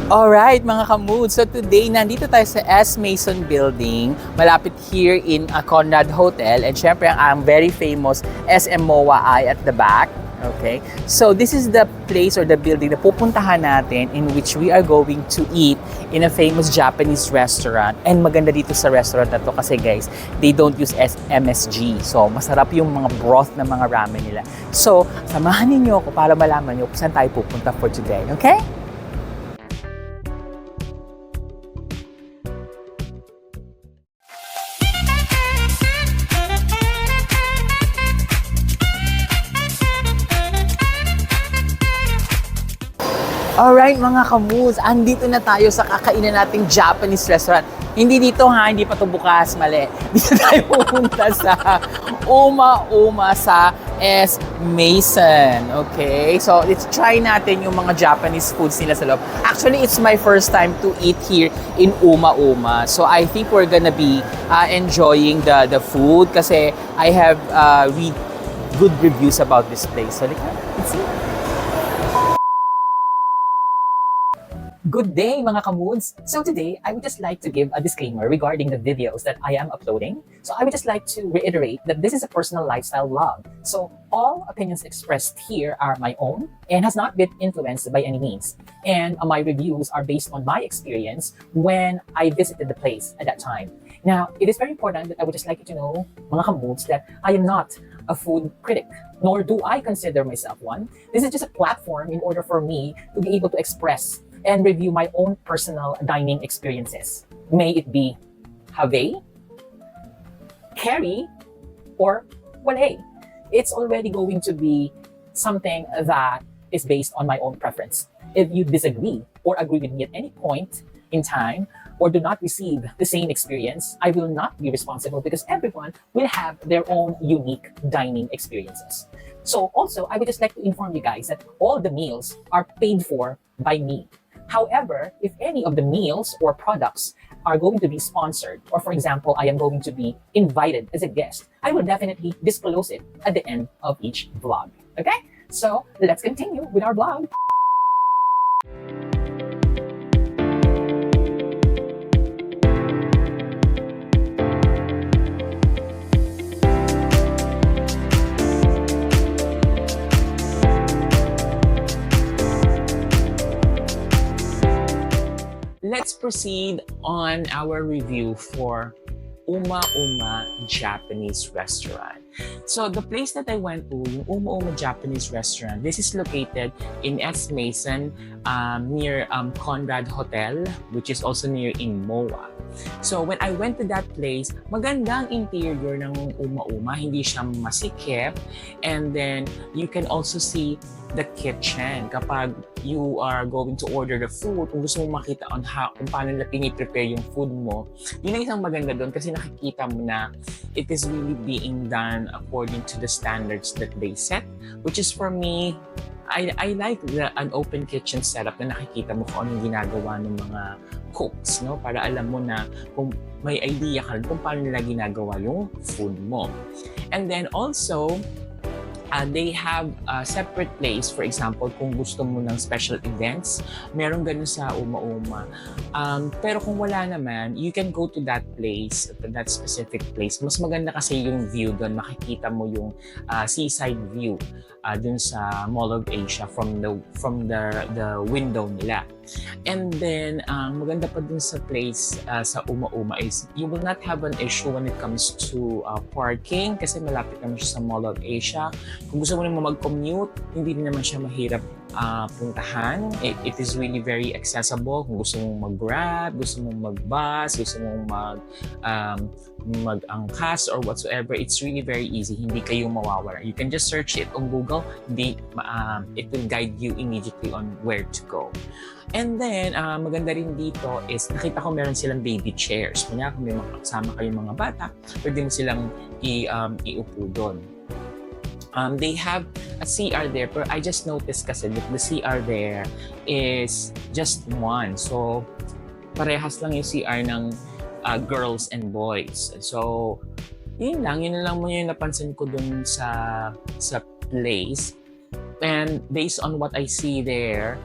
Alright mga kamood, so today nandito tayo sa S. Mason Building, malapit here in Conrad Hotel, and syempre ang very famous SM MOA ay at the back. Okay, so this is the place or the building na pupuntahan natin in which we are going to eat in a famous Japanese restaurant. And maganda dito sa restaurant na to kasi guys, they don't use MSG. So masarap yung mga broth na mga ramen nila. So samahan ninyo ako para malaman nyo kung saan tayo pupunta for today. Okay? Alright mga kamoos, andito na tayo sa kakainan nating Japanese restaurant. Hindi dito ha, hindi pa ito bukas, mali. Dito tayo pupunta sa Uma sa S. Mason. Okay, so let's try natin yung mga Japanese foods nila sa loob. Actually, it's my first time to eat here in Uma. So I think we're gonna be enjoying the food kasi I have read good reviews about this place. So let's see. Good day mga kamoods! So today, I would just like to give a disclaimer regarding the videos that I am uploading. So I would just like to reiterate that this is a personal lifestyle vlog. So all opinions expressed here are my own and has not been influenced by any means. And my reviews are based on my experience when I visited the place at that time. Now, it is very important that I would just like you to know, mga kamoods, that I am not a food critic, nor do I consider myself one. This is just a platform in order for me to be able to express and review my own personal dining experiences. May it be have, carry, or wala. It's already going to be something that is based on my own preference. If you disagree or agree with me at any point in time, or do not receive the same experience, I will not be responsible because everyone will have their own unique dining experiences. So also, I would just like to inform you guys that all the meals are paid for by me. However, if any of the meals or products are going to be sponsored, or for example, I am going to be invited as a guest, I will definitely disclose it at the end of each vlog. Okay? So let's continue with our vlog. Let's proceed on our review for Uma Japanese Restaurant. So the place that I went to, yung Uma Japanese Restaurant, this is located in S. Mason near Conrad Hotel, which is also near in MOA. So when I went to that place, magandang interior ng Uma, hindi siya masikip. And then you can also see the kitchen kapag you are going to order the food. Kung gusto mo makita on how, kung paano nila piniprepare yung food mo, yun ang isang maganda doon kasi nakikita mo na it is really being done according to the standards that they set, which is for me, I like an open kitchen setup na nakikita mo kung anong ginagawa ng mga cooks, no? Para alam mo na kung may idea ka kung paano nila ginagawa yung food mo. And then also, they have a separate place. For example, kung gusto mo ng special events, meron ganun sa Uma. Pero kung wala naman, you can go to that place, to that specific place. Mas maganda kasi yung view doon. Makikita mo yung seaside view dun sa Mall of Asia from the window nila. And then, maganda pa dun sa place sa Uma is you will not have an issue when it comes to parking kasi malapit naman siya sa Mall of Asia. Kung gusto mo naman mag-commute, hindi naman siya mahirap puntahan. It is really very accessible. Kung gusto mong mag-grab, gusto mong mag-bus, gusto mong mag-angkas or whatsoever, it's really very easy. Hindi kayo mawawala. You can just search it on Google. It will guide you immediately on where to go. And then, maganda rin dito is nakita ko meron silang baby chairs. Kanya kung may makasama kayong mga bata, pwede mo silang iupo doon. They have a CR there, but I just noticed kasi that the CR there is just one. So, parehas lang yung CR ng girls and boys. So, yun lang mo yung napansin ko dun sa place. And based on what I see there,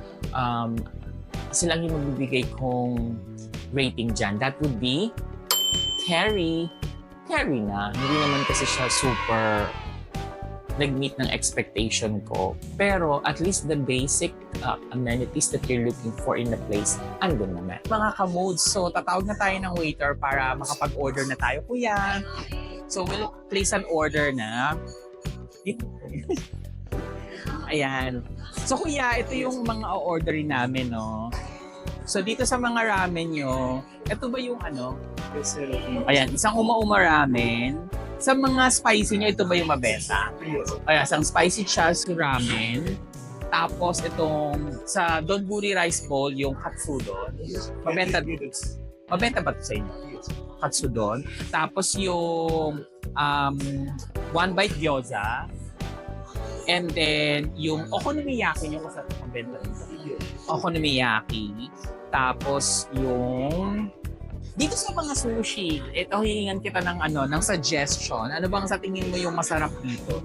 Sila yung magbibigay kong rating dyan. That would be Carrie. Carrie na. Hindi naman kasi siya super nag-meet ng expectation ko. Pero at least the basic amenities that you're looking for in the place, andun naman. Mga ka-modes, so tatawag na tayo ng waiter para makapag-order na tayo. Kuya, so we'll place an order na. Ayan. So kuya, ito yung mga o-orderin namin, no? So dito sa mga ramen nyo, ito ba yung ano? Ayan, isang uma-uma ramen. Sa mga spicy nyo, ito ba yung mabenta? Ayan, isang spicy chasu ramen. Tapos itong sa donburi rice bowl, yung katsudon. Mabenta ba ito sa inyo? Katsudon. Tapos yung one bite gyoza. And then yung okonomiyaki nyo kasi mabenta nito. Okonomiyaki. Tapos yung dito sa mga sushi, ito hihingan kita ng ng suggestion. Ano bang sa tingin mo yung masarap dito?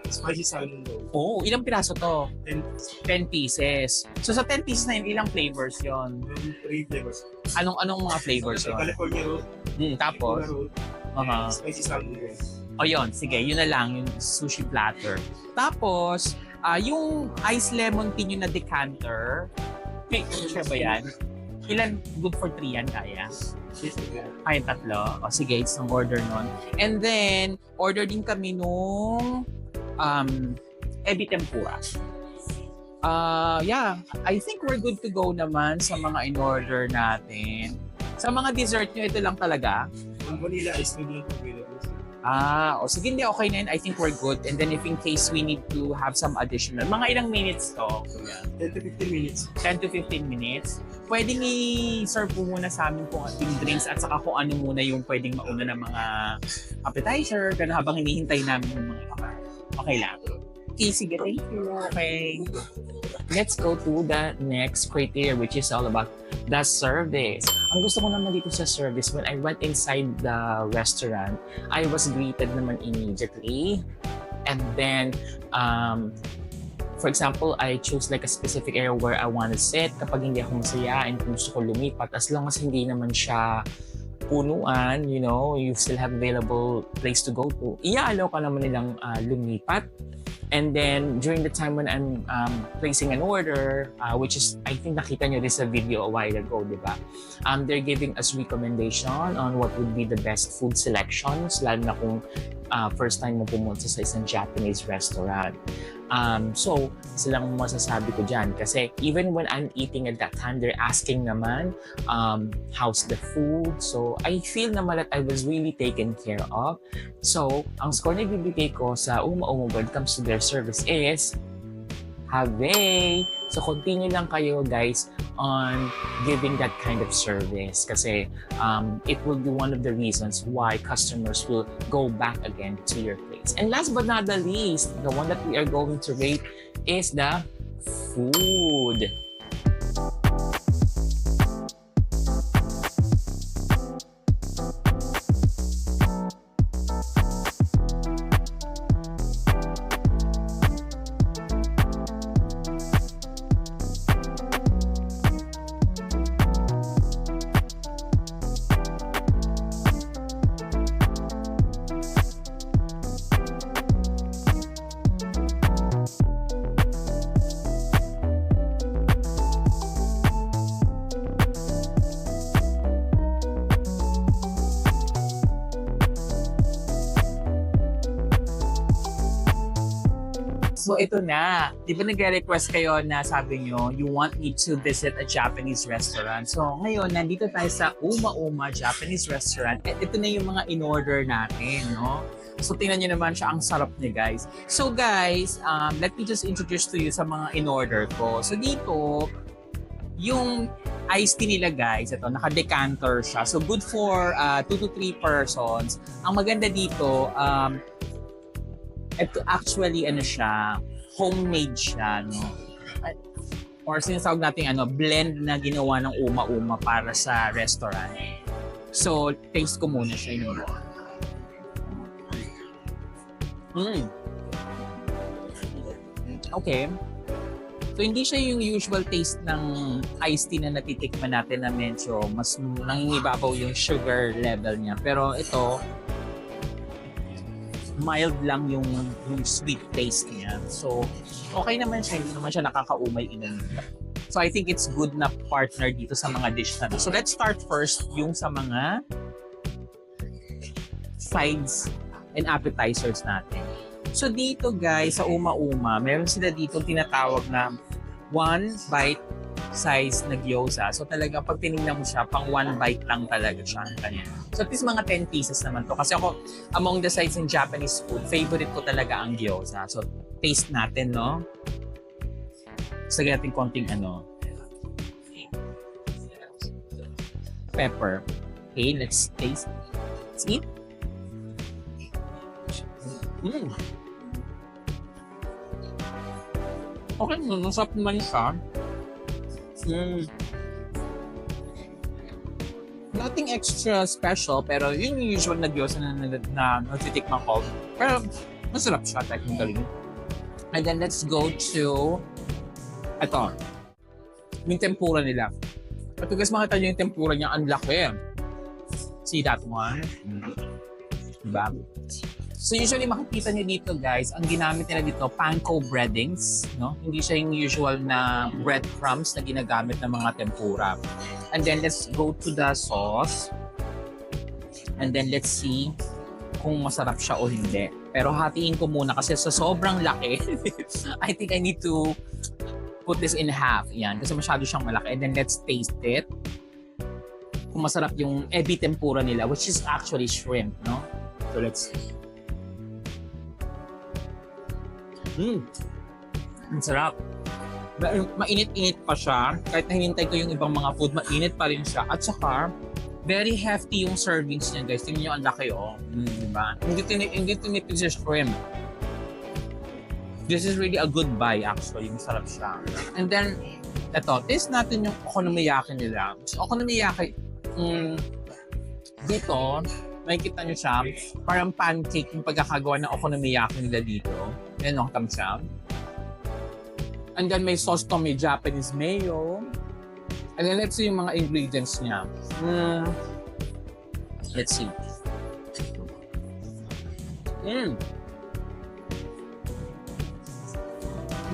Spicy salmon roll. Oh, ilang piraso to? 10 10 pieces. So sa 10 pieces na yun, ilang flavors yon? 3 flavors. Anong mga flavors yon? California roll, Tapos? roll, spicy salmon roll. O yun, sige, yun na lang, yung sushi platter. Tapos, yung ice lemon tea na decanter, siya ba yan? Ilan, good for 3 yan, kaya? Ay, 3. O sige, isang order nun. And then, order din kami nung ebi tempura. Yeah, I think we're good to go naman sa mga in-order natin. Sa mga dessert nyo, ito lang talaga. Ang vanilla ice cream lang available. O sige, hindi, okay na yun. I think we're good. And then if in case we need to have some additional, mga ilang minutes to? 10 to 15 minutes. 10 to 15 minutes. Pwedeng i-serve po muna sa amin kung ating drinks at saka kung ano muna yung pwedeng mauna ng mga appetizer ganun habang hinihintay namin yung mga kapar. Okay lang. Okay, sige, thank you. Okay. Let's go to the next criteria, which is all about the service. Ang gusto ko naman dito sa service, when I went inside the restaurant, I was greeted naman immediately. And then, for example, I chose like a specific area where I want to sit. Kapag hindi ako masaya and kung gusto ko lumipat, as long as hindi naman siya punuan, you still have available place to go to, i-allow ka naman nilang lumipat. And then, during the time when I'm placing an order, which is, I think nakita nyo this a video a while ago, di ba? They're giving us recommendation on what would be the best food selections, lalo na kung first time mo pumunta sa isang Japanese restaurant. So, silang masasabi ko dyan. Kasi even when I'm eating at that time, they're asking naman, how's the food? So, I feel naman that I was really taken care of. So, ang score na ibibigay ko sa Uma-Uma when it comes to their service is have a. So, continue lang kayo, guys, on giving that kind of service kasi it will be one of the reasons why customers will go back again to your place. And last but not the least, the one that we are going to rate is the food. So ito na, di ba nagre-request kayo na sabi nyo, you want me to visit a Japanese restaurant. So ngayon, nandito tayo sa Uma-Uma Japanese Restaurant at ito na yung mga in-order natin, no? So tingnan nyo naman siya, ang sarap niya, guys. So guys, let me just introduce to you sa mga in-order ko. So dito, yung iced tea nila, guys, ito, naka-decanter siya. So good for 2 to 3 persons. Ang maganda dito, ito actually siya, homemade siya, no? Or sinasawag natin blend na ginawa ng Uma-Uma para sa restaurant. So, taste ko muna siya yun. Okay. So, hindi siya yung usual taste ng iced tea na natitikman natin na medyo mas nangingibabaw yung sugar level niya. Pero ito, mild lang yung sweet taste niya. So, okay naman siya. Hindi naman siya nakakaumay inumin. So, I think it's good na partner dito sa mga dish na to. So, let's start first yung sa mga sides and appetizers natin. So dito guys, sa Uma Uma, meron sila dito tinatawag na one bite size na gyoza. So talaga pag tinignan mo siya, pang one bite lang talaga siya. Ganyan. So at least mga 10 pieces naman to. Kasi ako, among the sides in Japanese food, favorite ko talaga ang gyoza. So taste natin, no? Sagay natin konting pepper. Okay, let's taste. Let's eat. Okay, nasap naman siya. Nothing extra special, pero yun yung usual na gyoza na natitikman ko. Pero masarap siya technically. And then let's go to ito. Yung tempura nila. Ito guys, makita nyo yung tempura niya, ang laki. See that one? Diba? So usually makikita niyo dito guys, ang ginamit nila dito, panko breadings, no? Hindi siya yung usual na breadcrumbs na ginagamit ng mga tempura. And then let's go to the sauce. And then let's see kung masarap siya o hindi. Pero hatiin ko muna kasi sa sobrang laki, I think I need to put this in half. Yan, kasi masyado siyang malaki. And then let's taste it. Kung masarap yung ebi tempura nila, which is actually shrimp, no? So let's see. Ang sarap. Mainit-init pa siya. Kahit na hinintay ko yung ibang mga food, mainit pa rin siya. At saka, very hefty yung servings niya, guys. Tingnan nyo, ang laki, oh. Diba? Hindi tinipid sa shrimp. This is really a good buy, actually. Masarap siya. And then, eto, taste natin yung okonomiyaki nila. So, okonomiyaki, dito, makikita nyo siya, parang pancake yung pagkakagawa ng okonomiyaki nila dito. Yan ang siya. And then may sauce to, may Japanese mayo. And then let's see yung mga ingredients niya. Let's see. Ang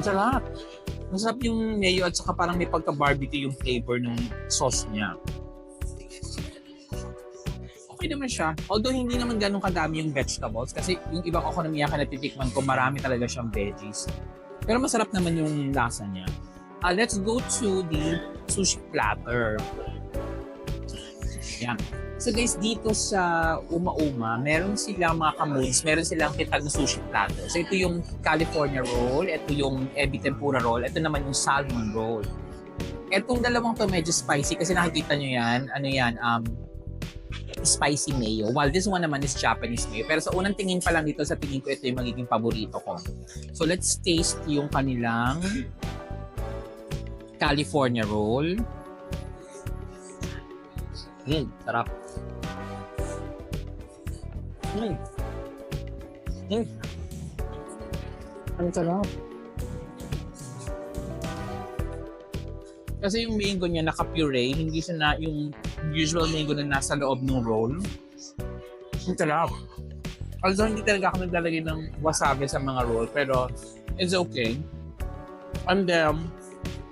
sarap. Masarap yung mayo at saka parang may pagka-barbecue yung flavor ng sauce niya. Okay naman siya. Although hindi naman ganun kadami yung vegetables kasi yung ibang okonomiyaki na titikman ko, marami talaga siyang veggies. Pero masarap naman yung lasa niya. Let's go to the sushi platter. Yan. So guys, dito sa Uma Uma, meron silang mga kamoods, meron silang kitag na sushi platter. So ito yung California roll, ito yung ebi tempura roll, ito naman yung salmon roll. Itong dalawang to medyo spicy kasi nakikita nyo yan, spicy mayo. While this one naman is Japanese mayo. Pero sa unang tingin pa lang dito, sa tingin ko ito yung magiging paborito ko. So let's taste yung kanilang California roll. Sarap. Ang sarap. Kasi yung mango niya naka-puree, hindi siya na yung usual mango na nasa loob ng roll. Ang sarap. Although hindi talaga ako naglalagay ng wasabi sa mga roll, pero it's okay. And then,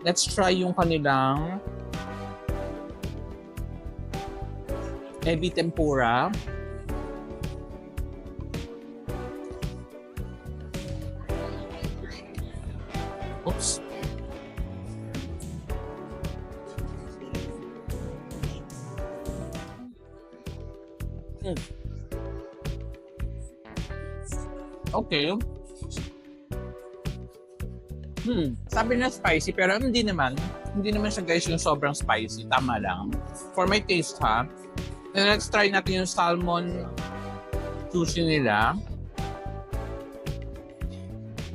let's try yung kanilang ebi tempura. Oops. Okay. Sabi na spicy pero hindi naman siya guys yung sobrang spicy. Tama lang. For my taste ha. Then let's try natin yung salmon sushi nila.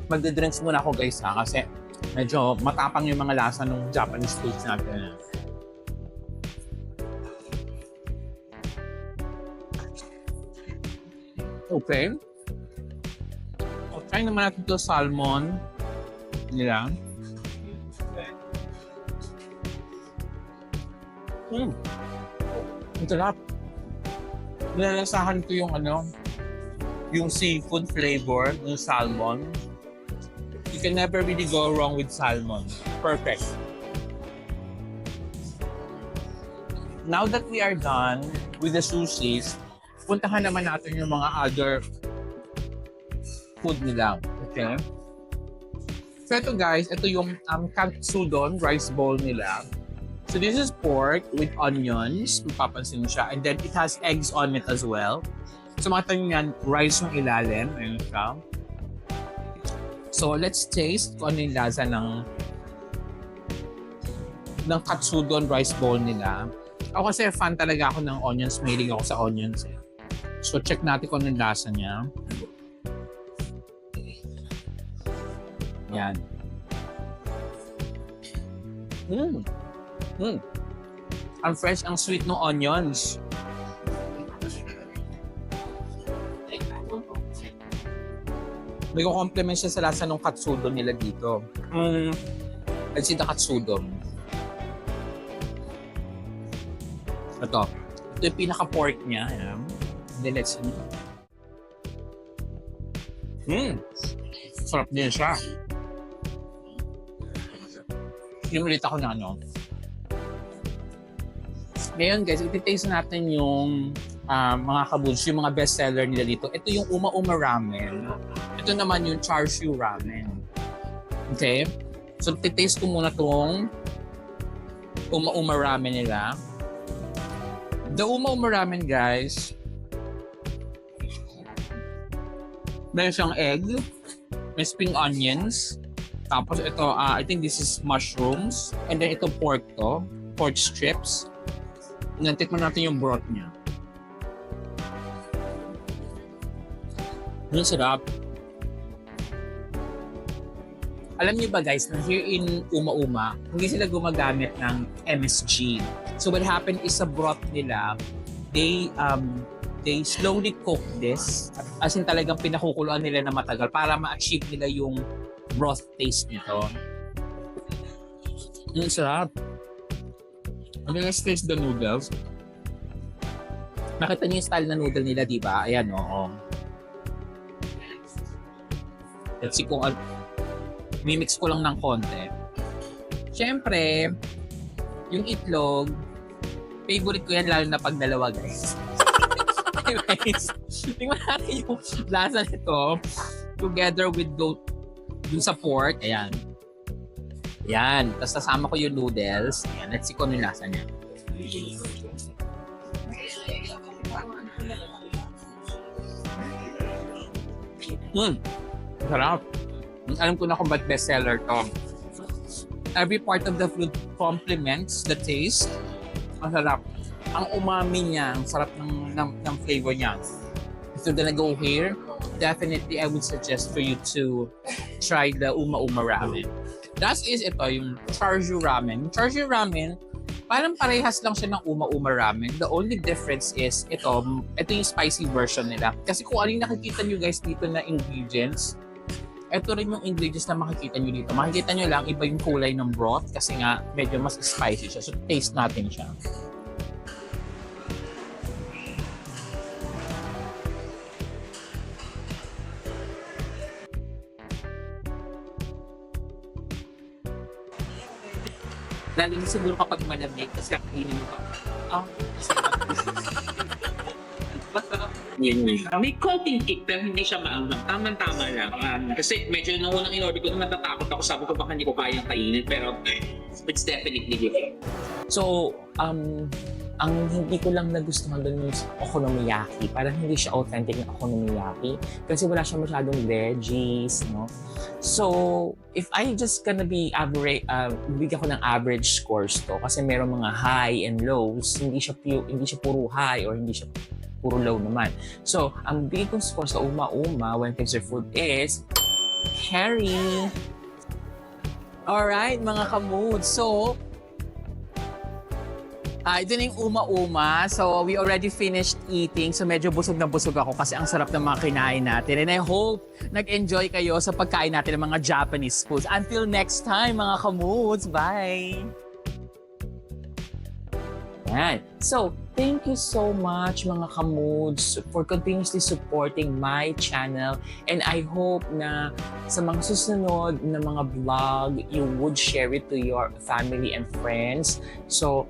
Magdedrinks muna ako guys ha kasi medyo matapang yung mga lasa ng Japanese foods natin. Okay. Try naman natin ito salmon nila. Ang sarap. Nalalasahan ko yung yung seafood flavor ng salmon. You can never really go wrong with salmon. Perfect. Now that we are done with the sushis, puntahan naman natin yung mga other food nila. Okay? So ito guys, ito yung katsudon rice bowl nila. So this is pork with onions, mapapansin mo siya. And then it has eggs on it as well. So makita nyo yan, rice yung ilalim. Ayun siya. So let's taste kung ano yung lasa ng katsudon rice bowl nila. Ako kasi fan talaga ako ng onions. Mahilig ako sa onions. So check natin kung ano yung lasa niya. Yan. Ang fresh, ang sweet ng onions. Nag-compliment siya sa lasa ng katsudon nila dito. Let's see the katsudon. Ito yung pinaka-pork niya. And then let's see. Sarap din siya. Sinulit ako na Ngayon guys, iti-taste natin yung mga kabuds, yung mga bestseller nila dito. Ito yung Uma Uma Ramen. Ito naman yung Char Siu Ramen. Okay? So, iti-taste ko muna itong Uma Uma Ramen nila. The Uma Uma Ramen guys, meron siyang egg, may spring onions, tapos ito, I think this is mushrooms, and then ito pork strips. Tikman natin yung broth niya. Ang sarap. Alam niyo ba guys, na here in Uma Uma, hindi sila gumagamit ng MSG. So what happened is sa broth nila, they slowly cook this, as in talagang pinakukuluan nila na matagal para ma-achieve nila yung broth taste nito. Ang sarap. And then let's taste the noodles. Nakita niyo yung style na noodle nila, di ba? Ayan, oo. Let's see kung mimix ko lang ng konti. Siyempre, yung itlog, favorite ko yan lalo na pag dalawa, guys. Anyways, tingnan natin yung lasa nito together with dun sa pork. Ayan. Yan. Tapos nasama ko yung noodles. Ayan. Let's see kung ano yung lasa niya. Sarap. Alam ko na kung ba't bestseller to. Every part of the food complements the taste. Ang sarap. Ang umami niya, ang sarap ng flavor niya. If you're gonna go here, definitely I would suggest for you to try the Uma Uma Ramen. That is ito, yung Char Siu Ramen. Char Siu Ramen, parang parehas lang siya ng Uma Uma Ramen. The only difference is ito yung spicy version nila. Kasi kung ano yung nakikita nyo guys dito na ingredients, ito rin yung ingredients na makikita nyo dito. Makikita nyo lang, iba yung kulay ng broth kasi nga medyo mas spicy siya. So taste natin siya. Lalo na siguro kapag malamig kasi kainin mo pa. May konting kick pero hindi siya maanghang. Tama-tama lang. Kasi medyo nung unang in-order ko, natatakot ako. Sabi ko baka hindi ko kayang kainin. Pero it's definitely good. So, ang hindi ko lang nagustuhan doon yung okonomiyaki. Parang hindi siya authentic na okonomiyaki. Kasi wala siya masyadong veggies, no? So, if I just gonna be average, bigyan ko ng average scores to. Kasi meron mga high and lows. Hindi siya puro high or hindi siya puro low naman. So, ang bigay kong score sa Uma Uma when it comes to food is Harry. Alright, mga kamood. So, ito na yung Uma Uma. So, we already finished eating. So, medyo busog na busog ako kasi ang sarap ng mga kinain natin. And I hope nag-enjoy kayo sa pagkain natin ng mga Japanese foods. Until next time, mga kamoods. Bye! Yan. So, thank you so much mga kamoods for continuously supporting my channel, and I hope na sa mga susunod na mga vlog, you would share it to your family and friends. So,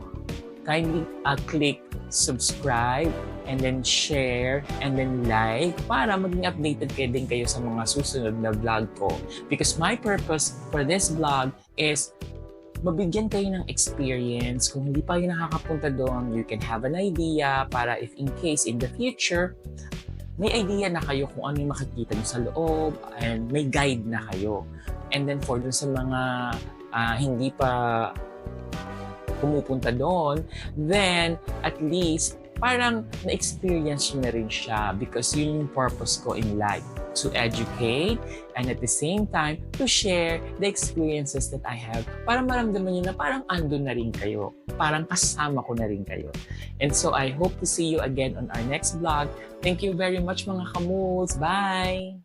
kindly click subscribe and then share and then like para maging updated kayo sa mga susunod na vlog ko. Because my purpose for this vlog is mabigyan kayo ng experience. Kung hindi pa kayo nakakapunta doon, you can have an idea para if in case in the future, may idea na kayo kung ano yung makikita nyo sa loob and may guide na kayo. And then for dun sa mga hindi pa pumupunta doon, then at least parang na-experience nyo na rin siya because yun yung purpose ko in life, to educate and at the same time to share the experiences that I have para maramdaman nyo na parang andun na rin kayo, parang kasama ko na rin kayo. And so I hope to see you again on our next vlog. Thank you very much mga kamoods. Bye!